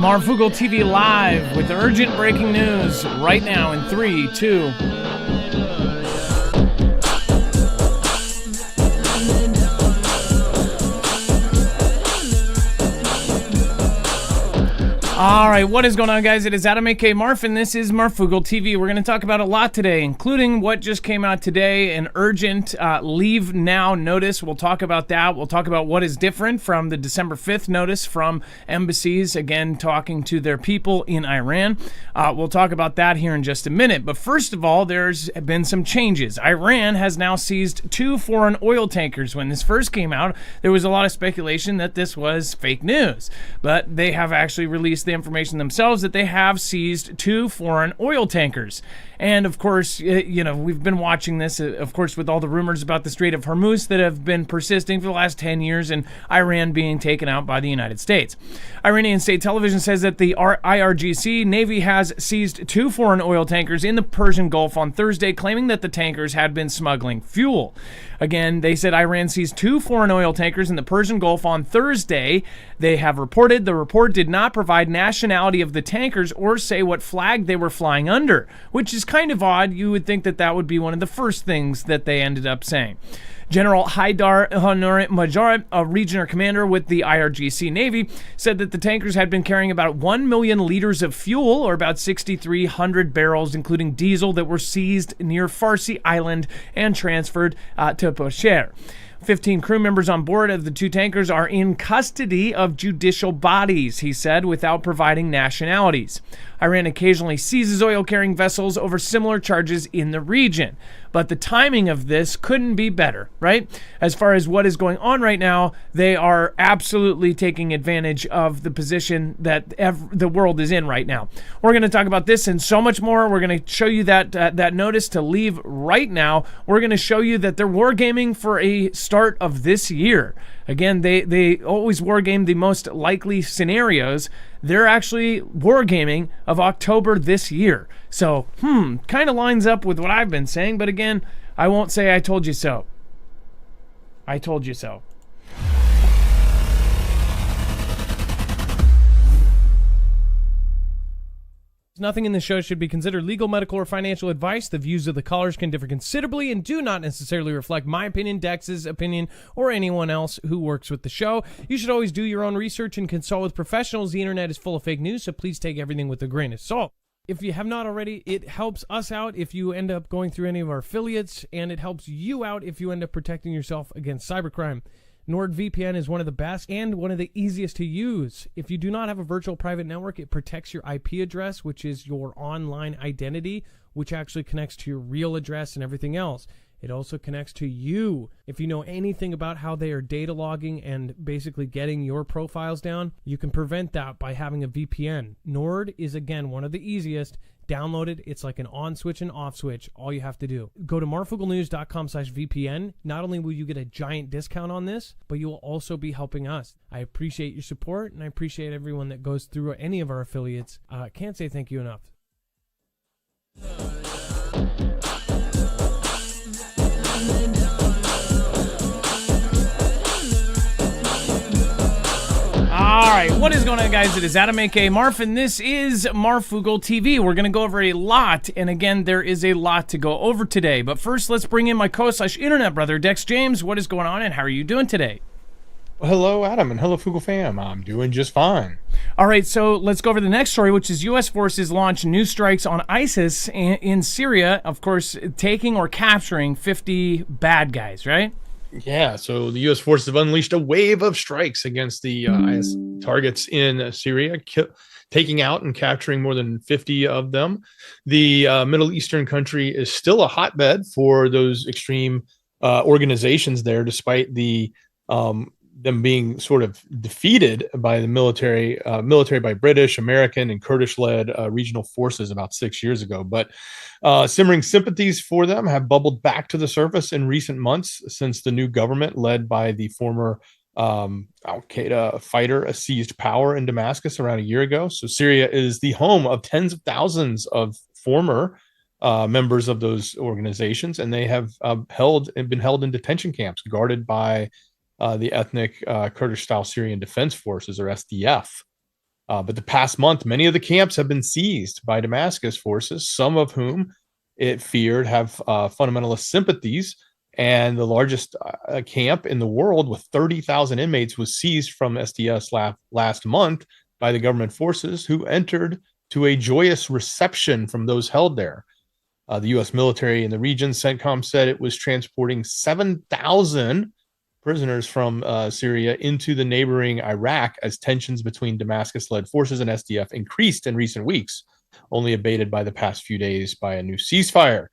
Marfoogle TV live with urgent breaking news right now in 3, 2. All right, what is going on, guys? It is Adam, aka Marf, and this is Marfoogle TV. We're going to talk about a lot today, including what just came out today, an urgent leave now notice. We'll talk about that. We'll talk about what is different from the December 5th notice from embassies, again, talking to their people in Iran. We'll talk about that here in just a minute. But first of all, there's been some changes. Iran has now seized 2 foreign oil tankers. When this first came out, there was a lot of speculation that this was fake news. But they have actually released the information themselves that they have seized 2 foreign oil tankers. And of course, you know, we've been watching this, of course, with all the rumors about the Strait of Hormuz that have been persisting for the last 10 years and Iran being taken out by the United States. Iranian state television says that the IRGC Navy has seized 2 foreign oil tankers in the Persian Gulf on Thursday, claiming that the tankers had been smuggling fuel. Again, they said Iran seized 2 foreign oil tankers in the Persian Gulf on Thursday. They have reported. The report did not provide nationality of the tankers or say what flag they were flying under, which is kind of odd. You would think that that would be one of the first things that they ended up saying. General Haidar Majar, a regional commander with the IRGC Navy, said that the tankers had been carrying about 1 million liters of fuel, or about 6,300 barrels, including diesel, that were seized near Farsi Island and transferred to Bushehr. 15 crew members on board of the 2 tankers are in custody of judicial bodies, he said, without providing nationalities. Iran occasionally seizes oil-carrying vessels over similar charges in the region. But the timing of this couldn't be better, right? As far as what is going on right now, they are absolutely taking advantage of the position that the world is in right now. We're going to talk about this and so much more. We're going to show you that notice to leave right now. We're going to show you that they're wargaming for a start of this year. Again, they always wargame the most likely scenarios. They're actually wargaming of October this year. So, kind of lines up with what I've been saying, but again, I won't say I told you so. I told you so. Nothing in this show should be considered legal, medical, or financial advice. The views of the callers can differ considerably and do not necessarily reflect my opinion, Dex's opinion, or anyone else who works with the show. You should always do your own research and consult with professionals. The internet is full of fake news, so please take everything with a grain of salt. If you have not already, it helps us out if you end up going through any of our affiliates, and it helps you out if you end up protecting yourself against cybercrime. NordVPN is one of the best and one of the easiest to use. If you do not have a virtual private network, it protects your IP address, which is your online identity, which actually connects to your real address and everything else. It also connects to you. If you know anything about how they are data logging and basically getting your profiles down, you can prevent that by having a VPN. Nord is, again, one of the easiest. Download it. It's like an on switch and off switch. All you have to do. Go to marfooglenews.com/VPN. Not only will you get a giant discount on this, but you will also be helping us. I appreciate your support, and I appreciate everyone that goes through any of our affiliates. Can't say thank you enough. All right, what is going on, guys? It is Adam, aka Marf, and this is Marfoogle TV. We're going to go over a lot, and again, there is a lot to go over today. But first, let's bring in my co/internet brother, Dex James. What is going on, and how are you doing today? Well, hello, Adam, and hello, Foogle fam. I'm doing just fine. All right, so let's go over the next story, which is U.S. forces launch new strikes on ISIS in Syria, of course, taking or capturing 50 bad guys, right? Yeah, so the U.S. forces have unleashed a wave of strikes against the IS targets in Syria, taking out and capturing more than 50 of them. The Middle Eastern country is still a hotbed for those extreme organizations there, despite the them being sort of defeated by the military by British, American, and Kurdish-led regional forces about 6 years ago. But simmering sympathies for them have bubbled back to the surface in recent months since the new government, led by the former Al-Qaeda fighter, seized power in Damascus around a year ago. So Syria is the home of tens of thousands of former members of those organizations, and they have been held in detention camps guarded by the ethnic Kurdish-style Syrian Defense Forces, or SDF. But the past month, many of the camps have been seized by Damascus forces, some of whom it feared have fundamentalist sympathies. And the largest camp in the world with 30,000 inmates was seized from SDS last month by the government forces, who entered to a joyous reception from those held there. The U.S. military in the region, CENTCOM, said it was transporting 7,000 prisoners from Syria into the neighboring Iraq as tensions between Damascus-led forces and SDF increased in recent weeks, only abated by the past few days by a new ceasefire.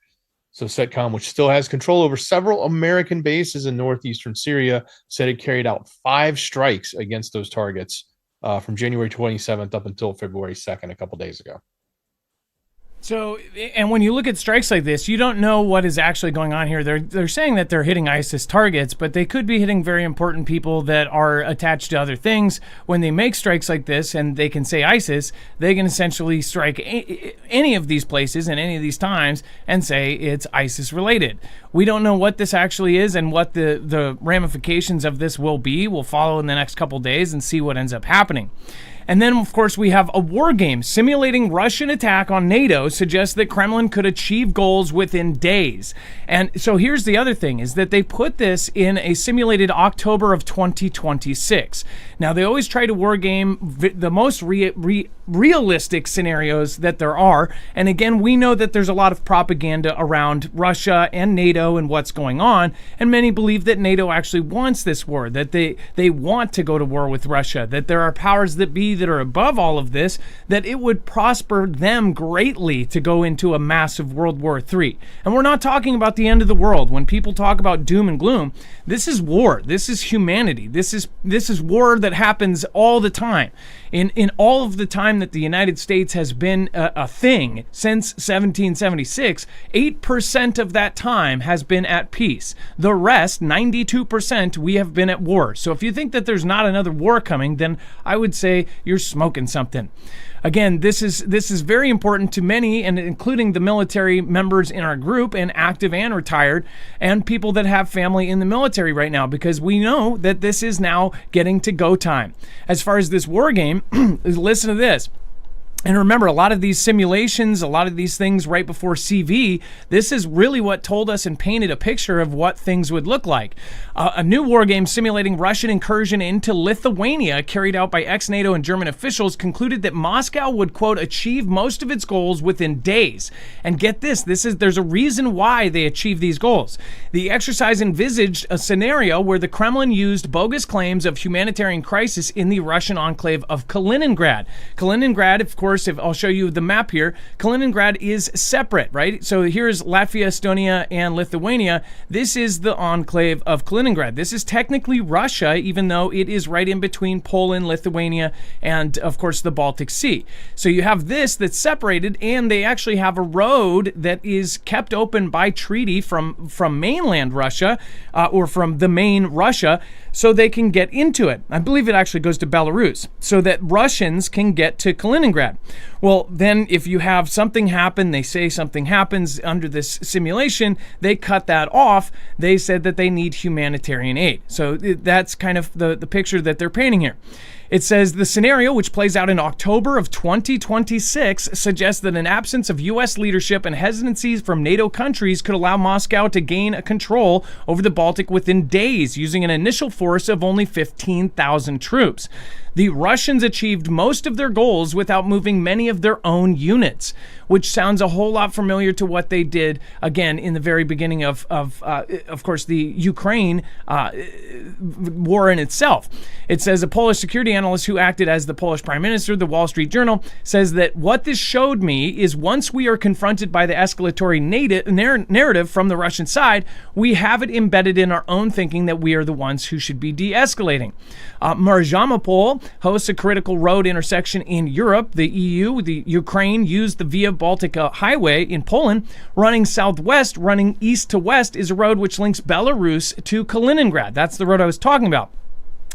So CENTCOM, which still has control over several American bases in northeastern Syria, said it carried out 5 strikes against those targets from January 27th up until February 2nd, a couple days ago. So, and when you look at strikes like this, you don't know what is actually going on here. They're saying that they're hitting ISIS targets, but they could be hitting very important people that are attached to other things. When they make strikes like this and they can say ISIS, they can essentially strike any of these places and any of these times and say it's ISIS related. We don't know what this actually is and what the ramifications of this will be. We'll follow in the next couple days and see what ends up happening. And then, of course, we have a war game simulating Russian attack on NATO suggests that Kremlin could achieve goals within days. And so here's the other thing, is that they put this in a simulated October of 2026. Now, they always try to war game the most realistic scenarios that there are. And again, we know that there's a lot of propaganda around Russia and NATO and what's going on. And many believe that NATO actually wants this war, that they want to go to war with Russia, that there are powers that be that are above all of this, that it would prosper them greatly to go into a massive World War III. And we're not talking about the end of the world. When people talk about doom and gloom, this is war. This is humanity. This is war that happens all the time. In all of the time that the United States has been a thing since 1776, 8% of that time has been at peace. The rest, 92%, we have been at war. So if you think that there's not another war coming, then I would say you're smoking something. Again, this is very important to many, and including the military members in our group, and active and retired, and people that have family in the military right now, because we know that this is now getting to go time. As far as this war game, listen to this. And remember, a lot of these simulations, a lot of these things right before CV, this is really what told us and painted a picture of what things would look like. A new war game simulating Russian incursion into Lithuania, carried out by ex-NATO and German officials, concluded that Moscow would, quote, achieve most of its goals within days. And get this, there's a reason why they achieve these goals. The exercise envisaged a scenario where the Kremlin used bogus claims of humanitarian crisis in the Russian enclave of Kaliningrad. Kaliningrad, of course, if I'll show you the map here, Kaliningrad is separate, right? So here's Latvia, Estonia, and Lithuania. This is the enclave of Kaliningrad. This is technically Russia, even though it is right in between Poland, Lithuania, and of course the Baltic Sea. So you have this that's separated, and they actually have a road that is kept open by treaty from mainland Russia, or from the main Russia, so they can get into it. I believe it actually goes to Belarus, so that Russians can get to Kaliningrad. Well, then if you have something happen, they say something happens under this simulation, they cut that off. They said that they need humanitarian aid. So that's kind of the picture that they're painting here. It says the scenario, which plays out in October of 2026, suggests that an absence of U.S. leadership and hesitancies from NATO countries could allow Moscow to gain a control over the Baltic within days, using an initial force of only 15,000 troops. The Russians achieved most of their goals without moving many of their own units, which sounds a whole lot familiar to what they did, again, in the very beginning of course, the Ukraine war in itself. It says a Polish security analyst who acted as the Polish prime minister, the Wall Street Journal, says that what this showed me is once we are confronted by the escalatory narrative from the Russian side, we have it embedded in our own thinking that we are the ones who should be de-escalating. Marfoogle hosts a critical road intersection in Europe. The EU, the Ukraine, used the Via Baltica highway in Poland. Running southwest, running east to west, is a road which links Belarus to Kaliningrad. That's the road I was talking about.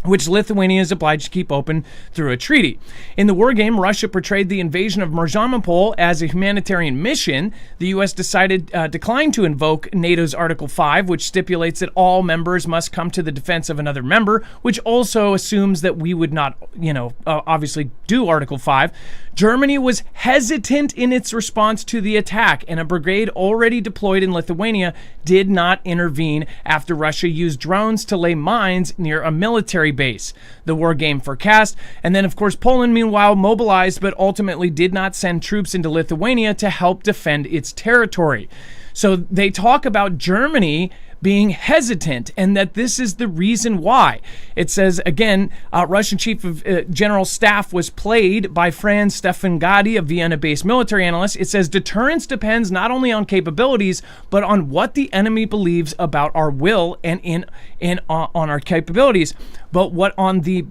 which Lithuania is obliged to keep open through a treaty. In the war game, Russia portrayed the invasion of Marfoogle as a humanitarian mission. The U.S. declined to invoke NATO's Article 5, which stipulates that all members must come to the defense of another member, which also assumes that we would not, obviously do Article 5. Germany was hesitant in its response to the attack, and a brigade already deployed in Lithuania did not intervene after Russia used drones to lay mines near a military base. The war game forecast. And then, of course, Poland, meanwhile, mobilized but ultimately did not send troops into Lithuania to help defend its territory. So they talk about Germany being hesitant and that this is the reason why. It says, again, Russian Chief of General Staff was played by Franz Stefan Gadi, a Vienna-based military analyst. It says deterrence depends not only on capabilities, but on what the enemy believes about our will and on our capabilities. But what on the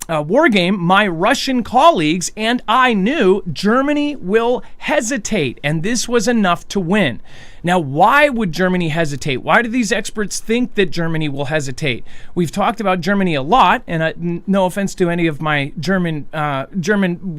war game, my Russian colleagues and I knew Germany will hesitate, and this was enough to win. Now, why would Germany hesitate? Why do these experts think that Germany will hesitate? We've talked about Germany a lot, and no offense to any of my German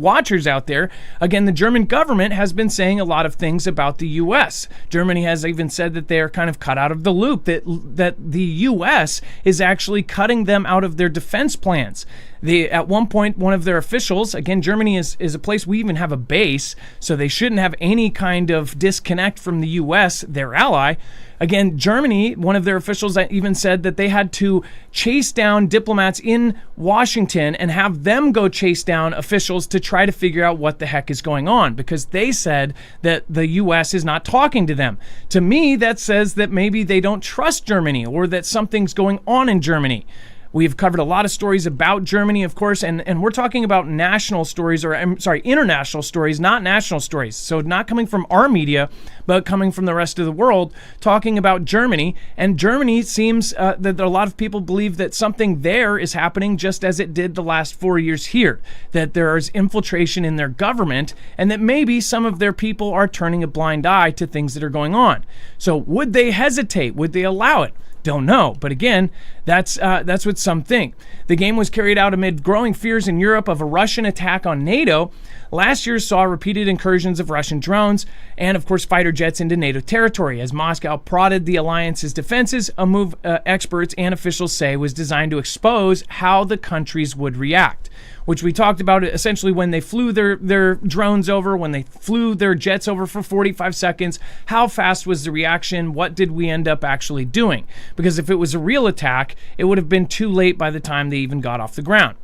watchers out there. Again, the German government has been saying a lot of things about the U.S. Germany has even said that they are kind of cut out of the loop, that the U.S. is actually cutting them out of their defense plans. At one point, one of their officials, again, Germany is a place we even have a base, so they shouldn't have any kind of disconnect from the U.S., their ally. Again, Germany, one of their officials even said that they had to chase down diplomats in Washington and have them go chase down officials to try to figure out what the heck is going on, because they said that the U.S. is not talking to them. To me, that says that maybe they don't trust Germany or that something's going on in Germany. We've covered a lot of stories about Germany, of course, and we're talking about national stories, international stories, not national stories. So not coming from our media, but coming from the rest of the world, talking about Germany. And Germany seems that a lot of people believe that something there is happening just as it did the last 4 years here, that there is infiltration in their government, and that maybe some of their people are turning a blind eye to things that are going on. So would they hesitate? Would they allow it? Don't know. But again, that's what some think. The game was carried out amid growing fears in Europe of a Russian attack on NATO. Last year saw repeated incursions of Russian drones and, of course, fighter jets into NATO territory as Moscow prodded the alliance's defenses, a move experts and officials say was designed to expose how the countries would react, which we talked about essentially when they flew their drones over, when they flew their jets over for 45 seconds. How fast was the reaction? What did we end up actually doing? Because if it was a real attack, it would have been too late by the time they even got off the ground.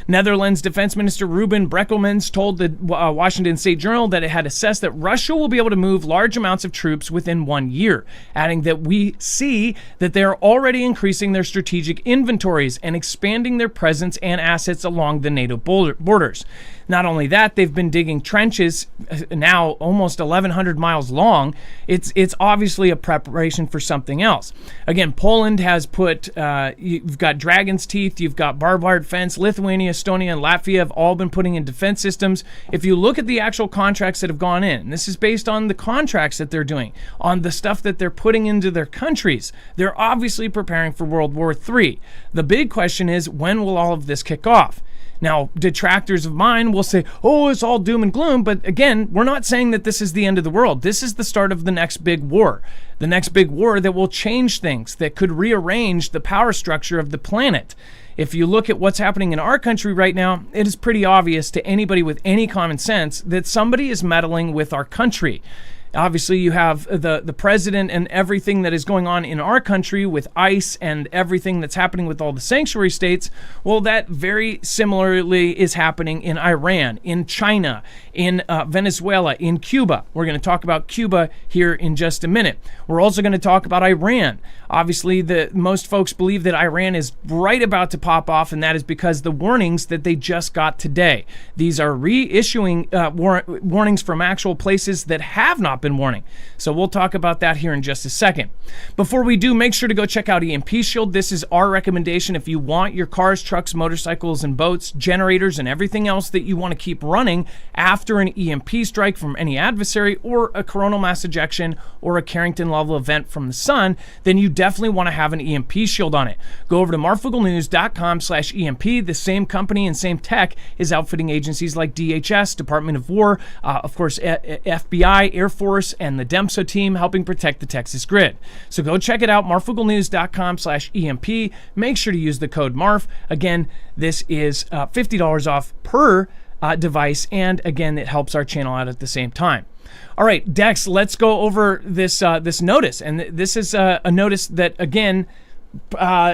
Netherlands Defense Minister Ruben Brekelmans told the Washington State Journal that it had assessed that Russia will be able to move large amounts of troops within 1 year, adding that we see that they are already increasing their strategic inventories and expanding their presence and assets along the NATO borders. Not only that, they've been digging trenches now almost 1,100 miles long. It's obviously a preparation for something else. Again, Poland has put, you've got Dragon's Teeth, you've got barbed wire fence. Lithuania, Estonia, and Latvia have all been putting in defense systems. If you look at the actual contracts that have gone in, and this is based on the contracts that they're doing, on the stuff that they're putting into their countries, they're obviously preparing for World War III. The big question is, when will all of this kick off? Now, detractors of mine will say, oh, it's all doom and gloom. But again, we're not saying that this is the end of the world. This is the start of the next big war. The next big war that will change things, that could rearrange the power structure of the planet. If you look at what's happening in our country right now, it is pretty obvious to anybody with any common sense that somebody is meddling with our country. Obviously, you have the president and everything that is going on in our country with ICE and everything that's happening with all the sanctuary states. Well, that very similarly is happening in Iran, in China, in Venezuela, in Cuba. We're going to talk about Cuba here in just a minute. We're also going to talk about Iran. Obviously, most folks believe that Iran is right about to pop off, and that is because the warnings that they just got today. These are reissuing warnings from actual places that have not not been warning. So we'll talk about that here in just a second. Before we do, make sure to go check out EMP Shield. This is our recommendation if you want your cars, trucks, motorcycles, and boats, generators, and everything else that you want to keep running after an EMP strike from any adversary or a coronal mass ejection or a Carrington level event from the sun, then you definitely want to have an EMP Shield on it. Go over to marfooglenews.com/EMP. The same company and same tech is outfitting agencies like DHS, Department of War, of course, FBI, Air Force, and the DEMSO team helping protect the Texas grid. So go check it out, marfooglenews.com/EMP. Make sure to use the code MARF. Again, this is $50 off per device, and again, it helps our channel out at the same time. All right, Dex, let's go over this this notice, and this is a notice that again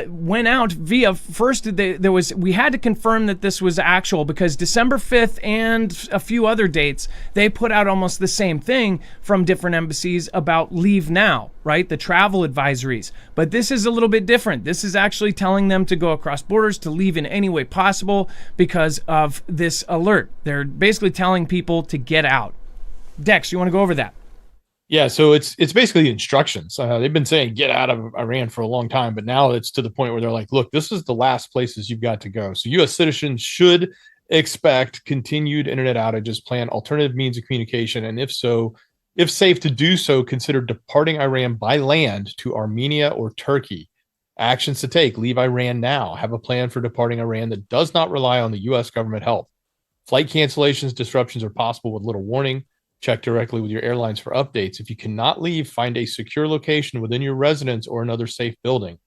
went out via we had to confirm that this was actual because December 5th and a few other dates they put out almost the same thing from different embassies about leave now, right? The travel advisories. But this is a little bit different. This is actually telling them to go across borders, to leave in any way possible because of this alert. They're basically telling people to get out. Dex, you want to go over that? Yeah, so it's basically instructions. They've been saying get out of Iran for a long time, but now it's to the point where they're like, look, this is the last places you've got to go. So U.S. citizens should expect continued internet outages, plan alternative means of communication, and if safe to do so, consider departing Iran by land to Armenia or Turkey. Actions to take: leave Iran now. Have a plan for departing Iran that does not rely on the U.S. government help. Flight cancellations, disruptions are possible with little warning. Check directly with your airlines for updates. If you cannot leave, find a secure location within your residence or another safe building.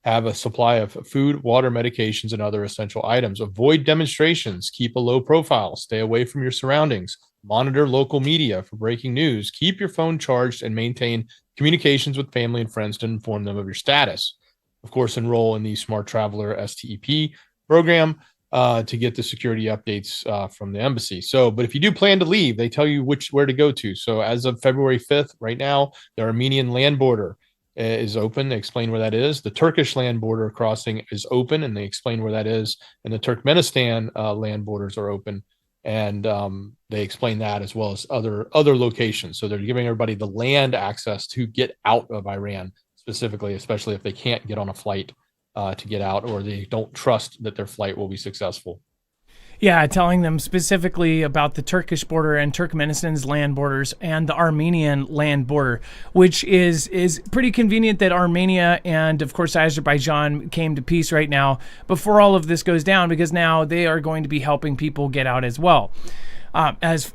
Have a supply of food, water, medications, and other essential items. Avoid demonstrations. Keep a low profile. Stay away from your surroundings. Monitor local media for breaking news. Keep your phone charged and maintain communications with family and friends to inform them of your status. Of course, enroll in the Smart Traveler STEP program to get the security updates from the embassy. But if you do plan to leave, they tell you where to go to. So as of February 5th, right now, the Armenian land border is open. They explain where that is. The Turkish land border crossing is open, and they explain where that is. And the Turkmenistan land borders are open, and they explain that as well as other locations. So they're giving everybody the land access to get out of Iran specifically, especially if they can't get on a flight to get out, or they don't trust that their flight will be successful. Yeah, telling them specifically about the Turkish border and Turkmenistan's land borders and the Armenian land border, which is pretty convenient that Armenia and, of course, Azerbaijan came to peace right now before all of this goes down, because now they are going to be helping people get out as well. As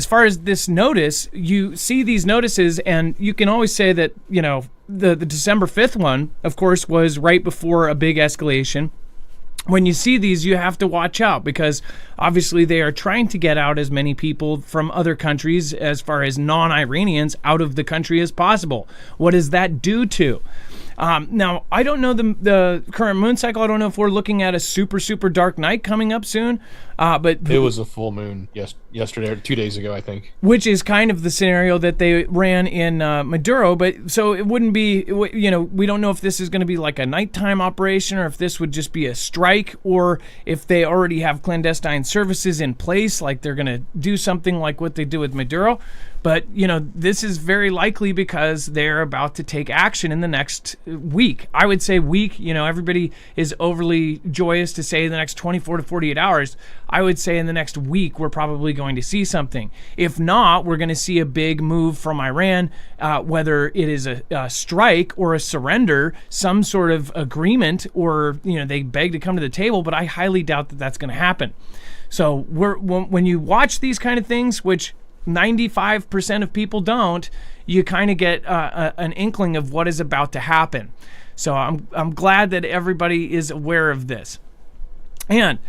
far as this notice, you see these notices, and you can always say that, you know, the December 5th one, of course, was right before a big escalation. When you see these, you have to watch out, because obviously they are trying to get out as many people from other countries, as far as non-Iranians, out of the country as possible. What does that do to? Now, I don't know the current moon cycle. I don't know if we're looking at a super, super dark night coming up soon. But it was a full moon yesterday or 2 days ago, I think. Which is kind of the scenario that they ran in Maduro. But so it wouldn't be, you know, we don't know if this is going to be like a nighttime operation, or if this would just be a strike, or if they already have clandestine services in place, like they're going to do something like what they did with Maduro. But, you know, this is very likely because they're about to take action in the next week. I would say week. You know, everybody is overly joyous to say the next 24 to 48 hours. I would say in the next week, we're probably going to see something. If not, we're going to see a big move from Iran, whether it is a strike or a surrender, some sort of agreement, or, you know, they beg to come to the table. But I highly doubt that that's going to happen. So when you watch these kind of things, which 95% of people don't, you kind of get an inkling of what is about to happen. So I'm glad that everybody is aware of this. And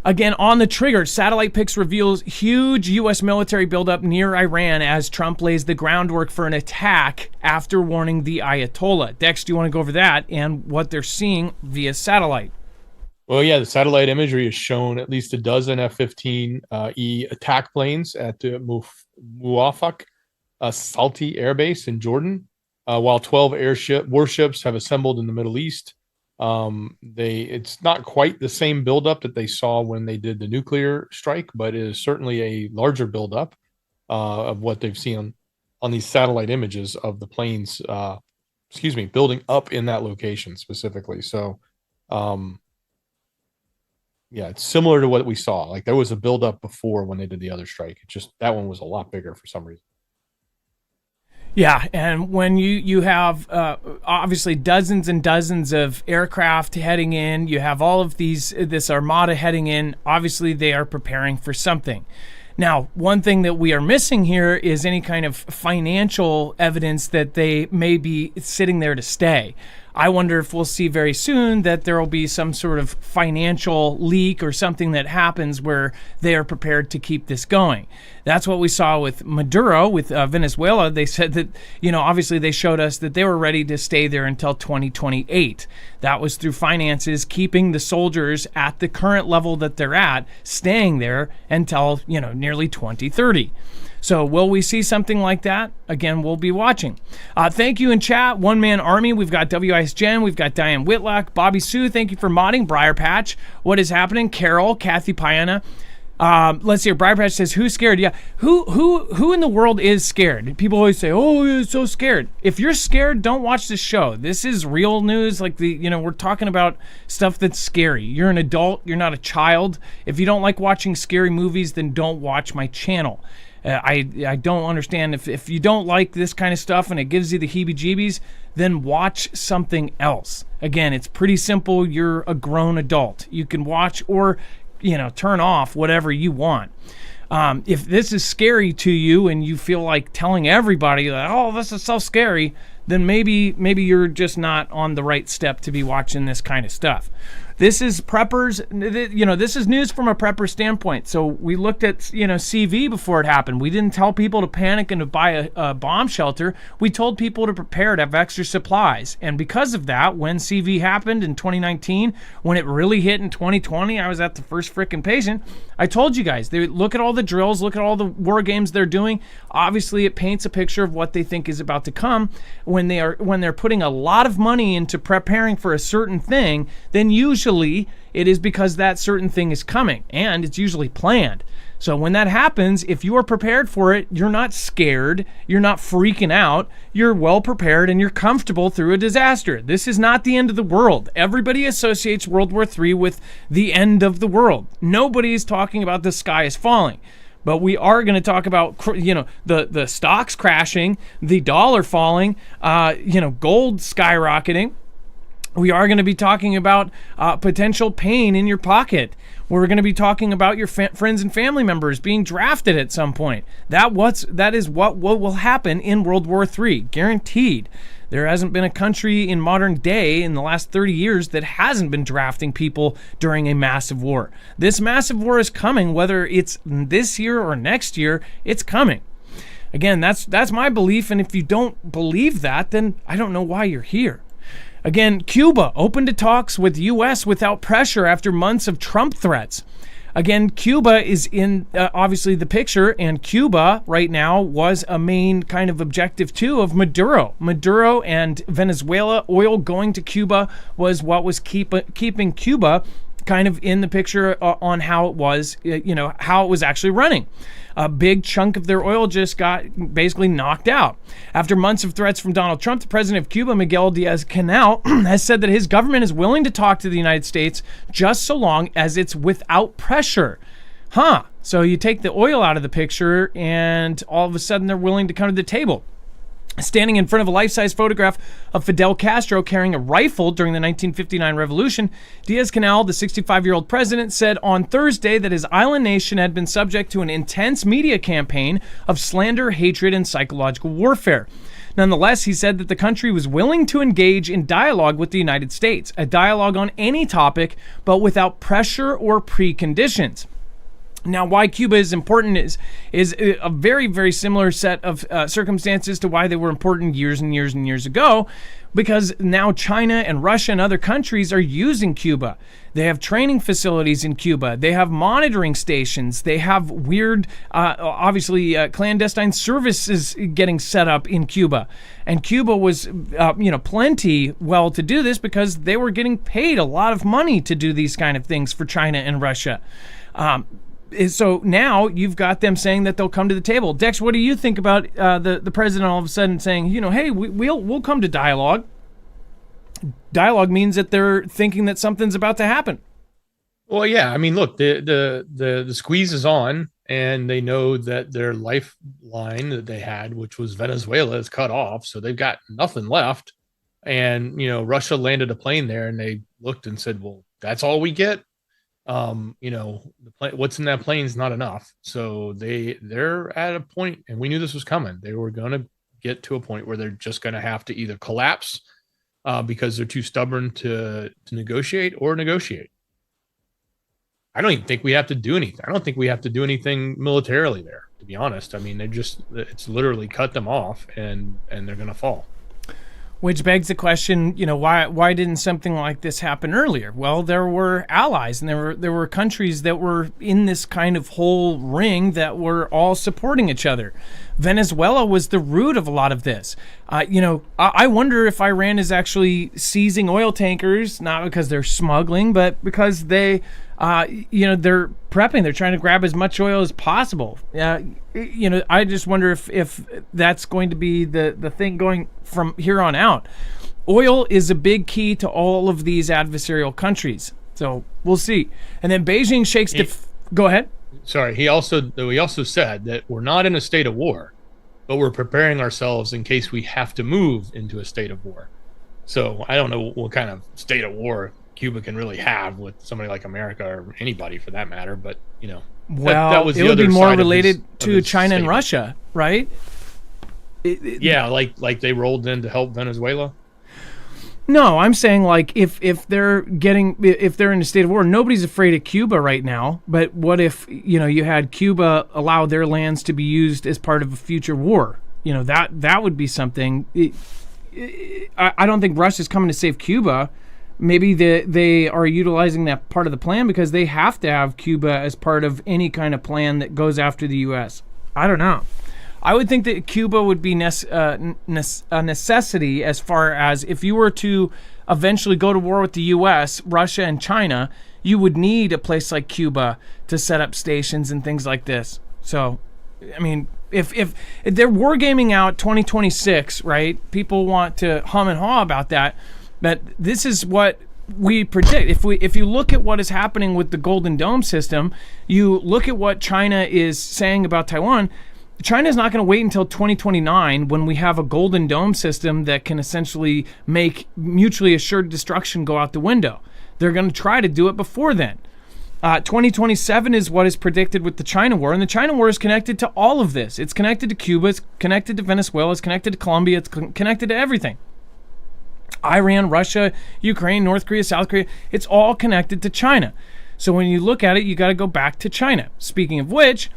again, on the trigger, satellite pics reveals huge U.S. military buildup near Iran as Trump lays the groundwork for an attack after warning the Ayatollah. Dex, do you want to go over that and what they're seeing via satellite? Well, yeah, the satellite imagery has shown at least a dozen F-15E attack planes at the Muwafaq Salti Air Base in Jordan, while 12 warships have assembled in the Middle East. It's not quite the same buildup that they saw when they did the nuclear strike, but it is certainly a larger buildup of what they've seen on these satellite images of the planes, building up in that location specifically. So, yeah, it's similar to what we saw. Like there was a buildup before when they did the other strike. It just, that one was a lot bigger for some reason. Yeah, and when you have obviously dozens and dozens of aircraft heading in, you have all of this armada heading in, obviously they are preparing for something. Now, one thing that we are missing here is any kind of financial evidence that they may be sitting there to stay. I wonder if we'll see very soon that there will be some sort of financial leak or something that happens where they are prepared to keep this going. That's what we saw with Maduro, with Venezuela. They said that, obviously they showed us that they were ready to stay there until 2028. That was through finances, keeping the soldiers at the current level that they're at, staying there until, nearly 2030. So will we see something like that? Again, we'll be watching. Thank you in chat. One Man Army. We've got WIS Jen. We've got Diane Whitlock. Bobby Sue, thank you for modding. Briar Patch. What is happening? Carol. Kathy Piana. Let's see here. Briar Patch says, who's scared? Yeah. Who in the world is scared? People always say, oh, you're so scared. If you're scared, don't watch this show. This is real news. Like we're talking about stuff that's scary. You're an adult. You're not a child. If you don't like watching scary movies, then don't watch my channel. I don't understand. If you don't like this kind of stuff and it gives you the heebie-jeebies, then watch something else. Again, it's pretty simple. You're a grown adult. You can watch or, turn off whatever you want. If this is scary to you and you feel like telling everybody that, oh, this is so scary, then maybe you're just not on the right step to be watching this kind of stuff. This is preppers, this is news from a prepper standpoint. So we looked at, CV before it happened. We didn't tell people to panic and to buy a bomb shelter. We told people to prepare to have extra supplies. And because of that, when CV happened in 2019, when it really hit in 2020, I was at the first frickin' patient. I told you guys, they look at all the drills, look at all the war games they're doing. Obviously, it paints a picture of what they think is about to come. When they're putting a lot of money into preparing for a certain thing, then usually it is because that certain thing is coming, and it's usually planned. So when that happens, if you are prepared for it, you're not scared, you're not freaking out, you're well prepared, and you're comfortable through a disaster. This is not the end of the world. Everybody associates World War III with the end of the world. Nobody's talking about the sky is falling. But we are going to talk about, the stocks crashing, the dollar falling, gold skyrocketing. We are going to be talking about potential pain in your pocket. We're going to be talking about your friends and family members being drafted at some point. That is what will happen in World War III, guaranteed. There hasn't been a country in modern day in the last 30 years that hasn't been drafting people during a massive war. This massive war is coming, whether it's this year or next year, it's coming. Again, that's my belief, and if you don't believe that, then I don't know why you're here. Again, Cuba open to talks with U.S. without pressure after months of Trump threats. Again, Cuba is in obviously the picture, and Cuba right now was a main kind of objective too of Maduro. Maduro and Venezuela, oil going to Cuba was what was keeping Cuba kind of in the picture on how it was, how it was actually running. A big chunk of their oil just got basically knocked out. After months of threats from Donald Trump, the president of Cuba, Miguel Diaz-Canel, has said that his government is willing to talk to the United States just so long as it's without pressure. So you take the oil out of the picture and all of a sudden they're willing to come to the table. Standing in front of a life-size photograph of Fidel Castro carrying a rifle during the 1959 revolution, Diaz-Canel, the 65-year-old president, said on Thursday that his island nation had been subject to an intense media campaign of slander, hatred, and psychological warfare. Nonetheless, he said that the country was willing to engage in dialogue with the United States, a dialogue on any topic, but without pressure or preconditions. Now, why Cuba is important is a very, very similar set of circumstances to why they were important years and years and years ago, because now China and Russia and other countries are using Cuba. They have training facilities in Cuba. They have monitoring stations. They have weird, clandestine services getting set up in Cuba. And Cuba was, plenty well to do this because they were getting paid a lot of money to do these kind of things for China and Russia. So now you've got them saying that they'll come to the table. Dex, what do you think about the president all of a sudden saying, hey, we'll come to dialogue? Dialogue means that they're thinking that something's about to happen. Well, yeah. I mean, look, the squeeze is on, and they know that their lifeline that they had, which was Venezuela, is cut off. So they've got nothing left. And, Russia landed a plane there, and they looked and said, well, that's all we get. What's in that plane is not enough. So they're at a point, and we knew this was coming. They were going to get to a point where they're just going to have to either collapse because they're too stubborn to negotiate, or negotiate. I don't even think we have to do anything. I don't think we have to do anything militarily there, to be honest. I mean, it's literally cut them off, and they're going to fall. Which begs the question, why didn't something like this happen earlier? Well, there were allies, and there were countries that were in this kind of whole ring that were all supporting each other. Venezuela was the root of a lot of this. I wonder if Iran is actually seizing oil tankers, not because they're smuggling, but because they're prepping. They're trying to grab as much oil as possible. I just wonder if that's going to be the thing going from here on out. Oil is a big key to all of these adversarial countries. So we'll see. And then Beijing shakes go ahead. Sorry. He also said that we're not in a state of war, but we're preparing ourselves in case we have to move into a state of war. So I don't know what kind of state of war Cuba can really have with somebody like America, or anybody for that matter. But, that was it would be more related to China and Russia, right? Like they rolled in to help Venezuela. No, I'm saying like if they're in a state of war, nobody's afraid of Cuba right now. But what if you had Cuba allow their lands to be used as part of a future war? That would be something. I don't think Russia's coming to save Cuba. Maybe they are utilizing that part of the plan because they have to have Cuba as part of any kind of plan that goes after the U.S. I don't know. I would think that Cuba would be a necessity, as far as if you were to eventually go to war with the U.S., Russia, and China, you would need a place like Cuba to set up stations and things like this. So, I mean, if they're wargaming out 2026, right, people want to hum and haw about that. But this is what we predict. If you look at what is happening with the Golden Dome system, you look at what China is saying about Taiwan. China is not going to wait until 2029 when we have a Golden Dome system that can essentially make mutually assured destruction go out the window. They're going to try to do it before then. 2027 is what is predicted with the China war, and the China war is connected to all of this. It's connected to Cuba, it's connected to Venezuela, it's connected to Colombia, it's connected to everything. Iran, Russia, Ukraine, North Korea, South Korea, it's all connected to China. So when you look at it, you got to go back to China. Speaking of which,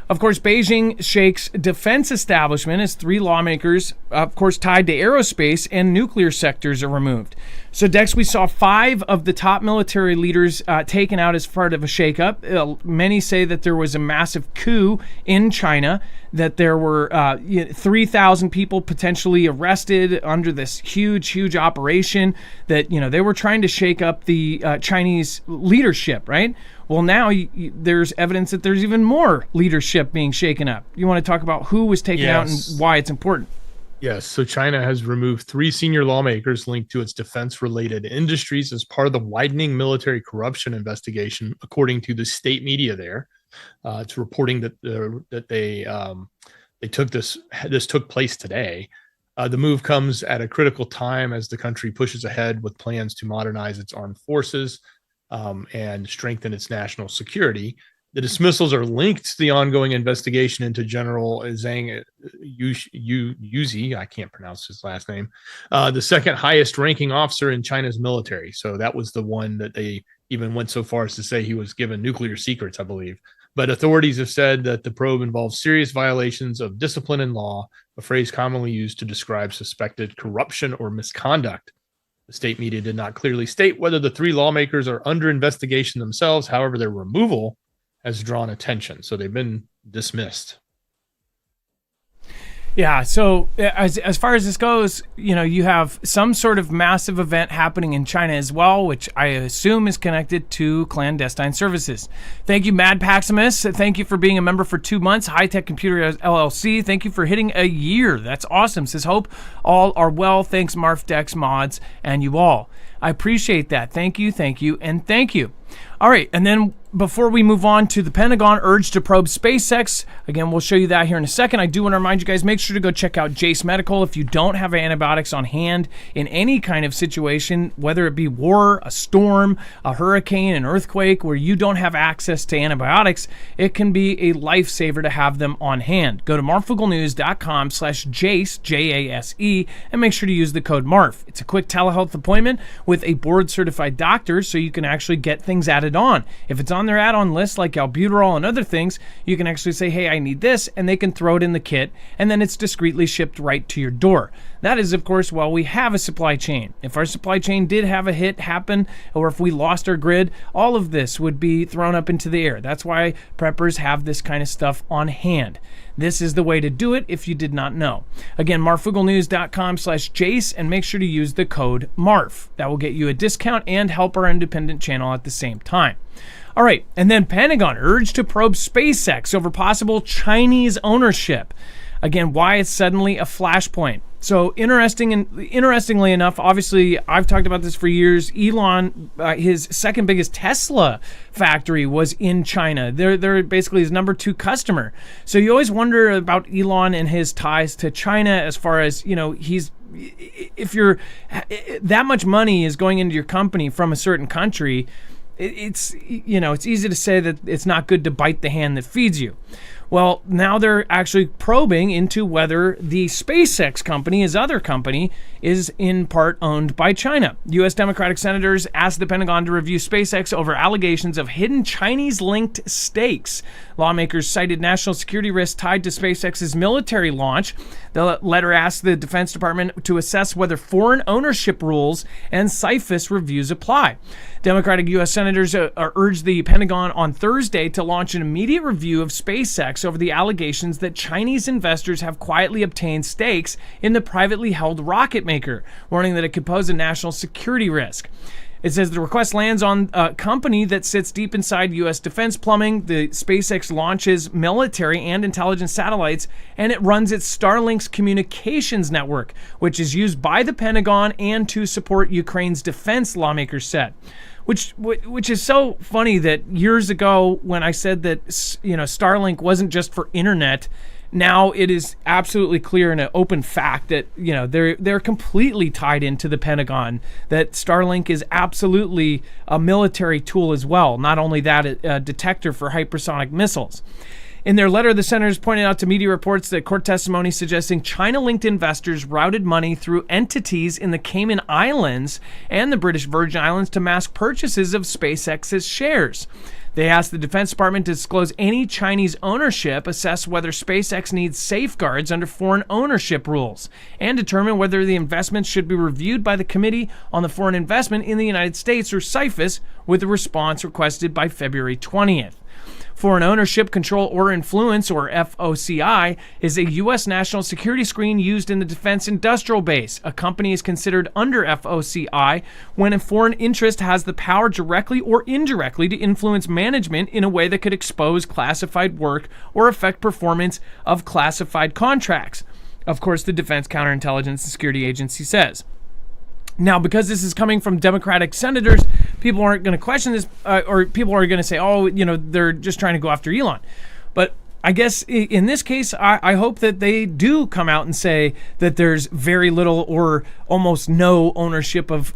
of course, Beijing shakes defense establishment as 3 lawmakers, of course, tied to aerospace and nuclear sectors are removed. So, Dex, we saw 5 of the top military leaders taken out as part of a shakeup. Many say that there was a massive coup in China, that there were 3,000 people potentially arrested under this huge operation, that, they were trying to shake up the Chinese leadership, right? Well, now there's evidence that there's even more leadership being shaken up. You want to talk about who was taken out and why it's important? Yes. So China has removed 3 senior lawmakers linked to its defense-related industries as part of the widening military corruption investigation, according to the state media there. It's reporting that they took this took place today. The move comes at a critical time as the country pushes ahead with plans to modernize its armed forces and strengthen its national security. The dismissals are linked to the ongoing investigation into General Zhang Yuzi, I can't pronounce his last name, the second highest ranking officer in China's military. So that was the one that they even went so far as to say he was given nuclear secrets, I believe. But authorities have said that the probe involves serious violations of discipline and law, a phrase commonly used to describe suspected corruption or misconduct. The state media did not clearly state whether the 3 lawmakers are under investigation themselves. However, their removal has drawn attention. So they've been dismissed. Yeah, so as far as this goes, you have some sort of massive event happening in China as well, which I assume is connected to clandestine services. Thank you, Mad Paximus. Thank you for being a member for 2 months. High Tech Computer LLC. Thank you for hitting a year. That's awesome. Says hope all are well. Thanks, Marf Dex Mods and you all. I appreciate that. Thank you, and thank you. All right, and then before we move on to the Pentagon urge to probe SpaceX, again, we'll show you that here in a second. I do want to remind you guys, make sure to go check out Jace Medical. If you don't have antibiotics on hand in any kind of situation, whether it be war, a storm, a hurricane, an earthquake, where you don't have access to antibiotics, it can be a lifesaver to have them on hand. Go to marfuglenews.com/Jace, Jase, and make sure to use the code MARF. It's a quick telehealth appointment with a board-certified doctor, so you can actually get things added on. If it's on their add-on list like albuterol and other things, you can actually say, hey, I need this, and they can throw it in the kit, and then it's discreetly shipped right to your door. That is, of course, while we have a supply chain. If our supply chain did have a hit happen, or if we lost our grid, all of this would be thrown up into the air. That's why preppers have this kind of stuff on hand. This is the way to do it if you did not know. Again, marfuglenews.com/Jace, and make sure to use the code MARF. That will get you a discount and help our independent channel at the same time. All right, and then Pentagon urged to probe SpaceX over possible Chinese ownership. Again, why it's suddenly a flashpoint. So interestingly enough, obviously, I've talked about this for years. Elon, his second biggest Tesla factory was in China. They're basically his number 2 customer. So you always wonder about Elon and his ties to China, as far as, if you're that much money is going into your company from a certain country, it's easy to say that it's not good to bite the hand that feeds you. Well, now they're actually probing into whether the SpaceX company, his other company, is in part owned by China. U.S. Democratic senators asked the Pentagon to review SpaceX over allegations of hidden Chinese-linked stakes. Lawmakers cited national security risks tied to SpaceX's military launch. The letter asked the Defense Department to assess whether foreign ownership rules and CIFIS reviews apply. Democratic U.S. senators urged the Pentagon on Thursday to launch an immediate review of SpaceX over the allegations that Chinese investors have quietly obtained stakes in the privately held rocket maker, warning that it could pose a national security risk. It says the request lands on a company that sits deep inside U.S. defense plumbing. The SpaceX launches military and intelligence satellites, and it runs its Starlink's communications network, which is used by the Pentagon and to support Ukraine's defense, lawmakers said. Which is so funny that years ago when I said that Starlink wasn't just for internet, now it is absolutely clear and an open fact that they're completely tied into the Pentagon, that Starlink is absolutely a military tool as well. Not only that, a detector for hypersonic missiles. In their letter, the senators pointed out to media reports that court testimony suggesting China-linked investors routed money through entities in the Cayman Islands and the British Virgin Islands to mask purchases of SpaceX's shares. They asked the Defense Department to disclose any Chinese ownership, assess whether SpaceX needs safeguards under foreign ownership rules, and determine whether the investments should be reviewed by the Committee on the Foreign Investment in the United States, or CIFIS, with a response requested by February 20th. Foreign ownership, control, or influence, or FOCI, is a U.S. national security screen used in the defense industrial base. A company is considered under FOCI when a foreign interest has the power directly or indirectly to influence management in a way that could expose classified work or affect performance of classified contracts. Of course, the Defense Counterintelligence and Security Agency says. Now, because this is coming from Democratic senators, people aren't going to question this, or people are going to say, they're just trying to go after Elon. But I guess in this case, I hope that they do come out and say that there's very little or almost no ownership of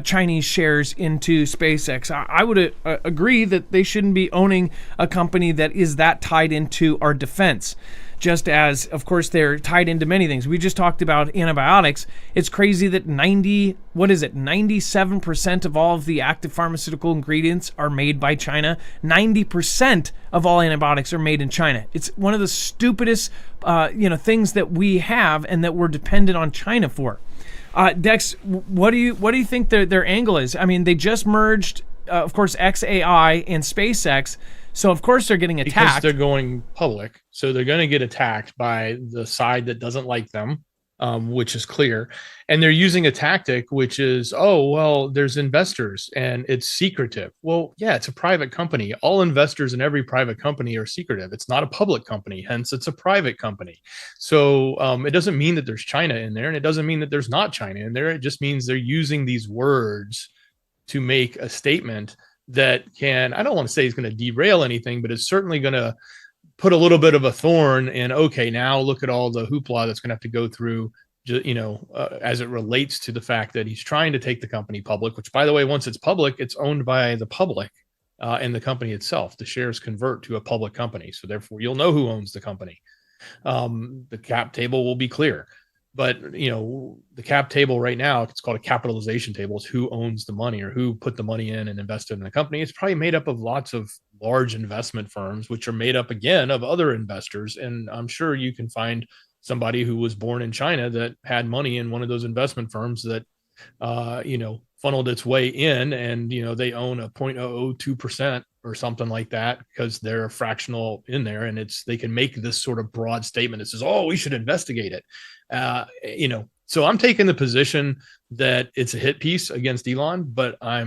Chinese shares into SpaceX. I would agree that they shouldn't be owning a company that is that tied into our defense. Just as, of course, they're tied into many things. We just talked about antibiotics. It's crazy that 97% of all of the active pharmaceutical ingredients are made by China. 90% of all antibiotics are made in China. It's one of the stupidest, things that we have and that we're dependent on China for. Dex, what do you think their angle is? I mean, they just merged, of course, XAI and SpaceX. So of course they're getting because attacked. they're going public. So they're going to get attacked by the side that doesn't like them, which is clear. And they're using a tactic, which is, oh, well, there's investors and it's secretive. Well, yeah, it's a private company. All investors in every private company are secretive. It's not a public company, hence it's a private company. So it doesn't mean that there's China in there, and it doesn't mean that there's not China in there. It just means they're using these words to make a statement that can, I don't want to say it's going to derail anything, but it's certainly going to put a little bit of a thorn in, okay, now look at all the hoopla that's going to have to go through, as it relates to the fact that he's trying to take the company public, which, by the way, once it's public, it's owned by the public and the company itself. The shares convert to a public company. So therefore, you'll know who owns the company. The cap table will be clear. But, the cap table right now, it's called a capitalization table. It's who owns the money or who put the money in and invested in the company. It's probably made up of lots of large investment firms, which are made up again of other investors. And I'm sure you can find somebody who was born in China that had money in one of those investment firms that, funneled its way in, and, they own a 0.002% or something like that because they're a fractional in there. And they can make this sort of broad statement that says, oh, we should investigate it. So I'm taking the position that it's a hit piece against Elon, but I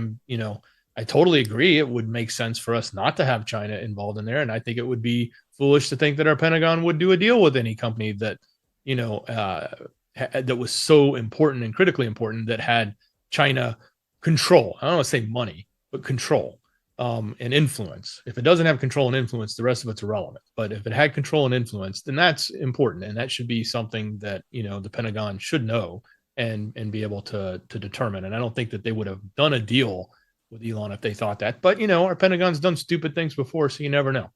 totally agree. It would make sense for us not to have China involved in there. And I think it would be foolish to think that our Pentagon would do a deal with any company that, that was so important and critically important that had China control. I don't want to say money, but control and influence. If it doesn't have control and influence, the rest of it's irrelevant. But if it had control and influence, then that's important. And that should be something that, the Pentagon should know and be able to determine. And I don't think that they would have done a deal with Elon if they thought that. But, our Pentagon's done stupid things before, so you never know.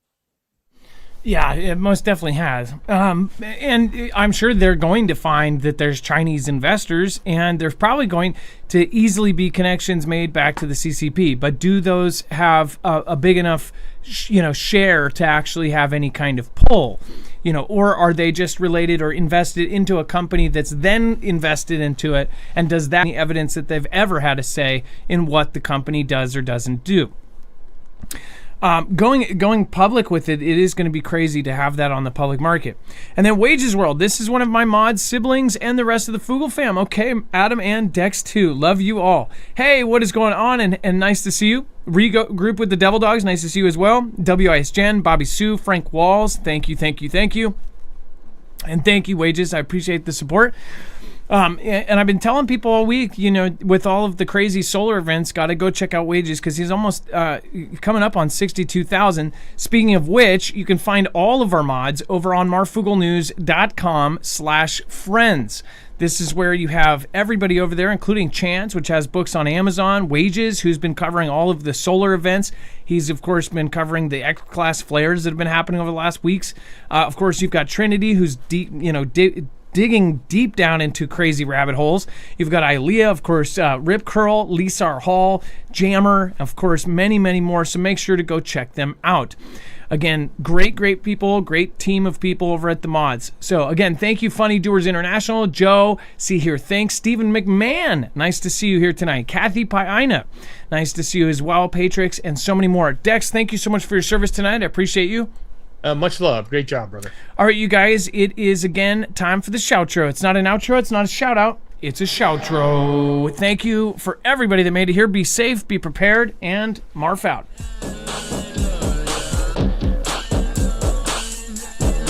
Yeah, it most definitely has. And I'm sure they're going to find that there's Chinese investors, and there's probably going to easily be connections made back to the CCP. But do those have a big enough, share to actually have any kind of pull? Or are they just related or invested into a company that's then invested into it? And does that any evidence that they've ever had a say in what the company does or doesn't do? Going public with it is going to be crazy to have that on the public market. And then Wages World. This is one of my mod siblings and the rest of the Foogle fam. Okay, Adam and Dex too. Love you all. Hey, what is going on? And nice to see you. Regroup with the Devil Dogs. Nice to see you as well. WIS Jen, Bobby Sue, Frank Walls. Thank you. And thank you, Wages. I appreciate the support. And I've been telling people all week, with all of the crazy solar events, got to go check out Wages because he's almost coming up on 62,000. Speaking of which, you can find all of our mods over on marfooglenews.com/friends. This is where you have everybody over there, including Chance, which has books on Amazon. Wages, who's been covering all of the solar events. He's, of course, been covering the X-class flares that have been happening over the last weeks. Of course, you've got Trinity, who's deep, digging deep down into crazy rabbit holes. You've got Ilea, of course, Rip Curl, Lisa Hall, Jammer, of course, many, many more. So make sure to go check them out. Again, great people, great team of people over at the mods. So again, thank you, Funny Doers International. Joe, see here, thanks. Stephen McMahon, nice to see you here tonight. Kathy Paina, nice to see you as well. Patrix, and so many more. Dex, thank you so much for your service tonight. I appreciate you. Much love. Great job, brother. All right, you guys, it is again time for the shoutro. It's not an outro. It's not a shout out. It's a shoutro. Thank you for everybody that made it here. Be safe, be prepared, and Marf out.